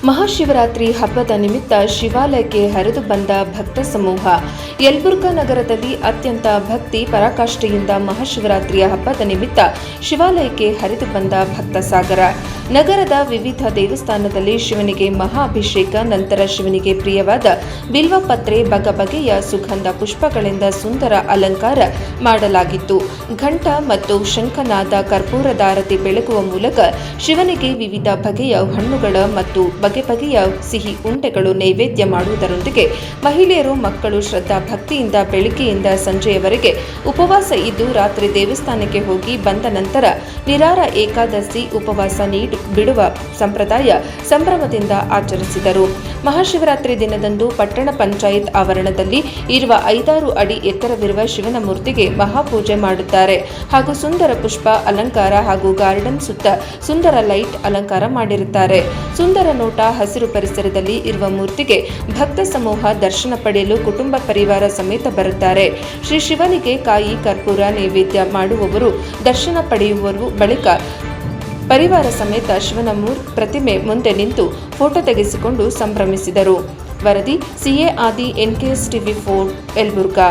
ಮಹಾಶಿವರಾತ್ರಿ ಹಬ್ಬದ ನಿಮಿತ್ತ ಶಿವಾಲಯಕ್ಕೆ ಹರಿದು ಬಂದ ಭಕ್ತ ಸಮೂಹ. ಯಲಬುರ್ಗಾ ನಗರದಲ್ಲಿ ಅತ್ಯಂತ ಭಕ್ತಿ ಪರಾಕಾಷ್ಠೆಯಿಂದ ಮಹಾಶಿವರಾತ್ರಿಯ ಹಬ್ಬದ ನಿಮಿತ್ತ ಶಿವಾಲಯಕ್ಕೆ ಹರಿದು ಬಂದ ಭಕ್ತ ಸಾಗರ. ನಗರದ ವಿವಿಧ ದೇವಸ್ಥಾನದಲ್ಲಿ ಶಿವನಿಗೆ ಮಹಾಅಭಿಷೇಕ, ನಂತರ ಶಿವನಿಗೆ ಪ್ರಿಯವಾದ ಬಿಲ್ವಪತ್ರೆ, ಬಗೆಬಗೆಯ ಸುಗಂಧ ಪುಷ್ಪಗಳಿಂದ ಸುಂದರ ಅಲಂಕಾರ ಮಾಡಲಾಗಿತ್ತು. ಘಂಟ ಮತ್ತು ಶಂಖನಾದ, ಕರ್ಪೂರದ ಆರತಿ ಬೆಳಗುವ ಮೂಲಕ ಶಿವನಿಗೆ ವಿವಿಧ ಬಗೆಯ ಹಣ್ಣುಗಳ ಮತ್ತು ಬಗೆಬಗೆಯ ಸಿಹಿ ಉಂಡೆಗಳು ನೈವೇದ್ಯ ಮಾಡುವುದರೊಂದಿಗೆ ಮಹಿಳೆಯರು, ಮಕ್ಕಳು ಶ್ರದ್ಧಾ ಭಕ್ತಿಯಿಂದ ಬೆಳಿಗ್ಗೆಯಿಂದ ಸಂಜೆಯವರೆಗೆ ಉಪವಾಸ ಇದ್ದು ರಾತ್ರಿ ದೇವಸ್ಥಾನಕ್ಕೆ ಹೋಗಿ ಬಂದ ನಂತರ ನಿರಾರ ಏಕಾದಶಿ ಉಪವಾಸ ಬಿಡುವ ಸಂಪ್ರದಾಯ ಸಂಭ್ರಮದಿಂದ ಆಚರಿಸಿದರು. ಮಹಾಶಿವರಾತ್ರಿ ದಿನದಂದು ಪಟ್ಟಣ ಪಂಚಾಯತ್ ಆವರಣದಲ್ಲಿ ಇರುವ 5-6 ಅಡಿ ಎತ್ತರವಿರುವ ಶಿವನ ಮೂರ್ತಿಗೆ ಮಹಾಪೂಜೆ ಮಾಡುತ್ತಾರೆ ಹಾಗೂ ಸುಂದರ ಪುಷ್ಪ ಅಲಂಕಾರ ಹಾಗೂ ಗಾರ್ಡನ್ ಸುತ್ತ ಸುಂದರ ಲೈಟ್ ಅಲಂಕಾರ ಮಾಡಿರುತ್ತಾರೆ. ಸುಂದರ ನೋಟ, ಹಸಿರು ಪರಿಸರದಲ್ಲಿ ಇರುವ ಮೂರ್ತಿಗೆ ಭಕ್ತ ಸಮೂಹ ದರ್ಶನ ಪಡೆಯಲು ಕುಟುಂಬ ಪರಿವಾರ ಸಮೇತ ಬರುತ್ತಾರೆ. ಶ್ರೀ ಶಿವನಿಗೆ ಕಾಯಿ, ಕರ್ಪೂರ ನೈವೇದ್ಯ ಮಾಡುವವರು, ದರ್ಶನ ಪಡೆಯುವವರು ಬಳಿಕ ಪರಿವಾರ ಸಮೇತ ಶಿವನ ಪ್ರತಿಮೆ ಮುಂದೆ ನಿಂತು ಫೋಟೋ ತೆಗೆಸಿಕೊಂಡು ಸಂಭ್ರಮಿಸಿದರು. ವರದಿ ಸಿಎ ಆದಿ, NKS TV 4, ಯಲಬುರ್ಗಾ.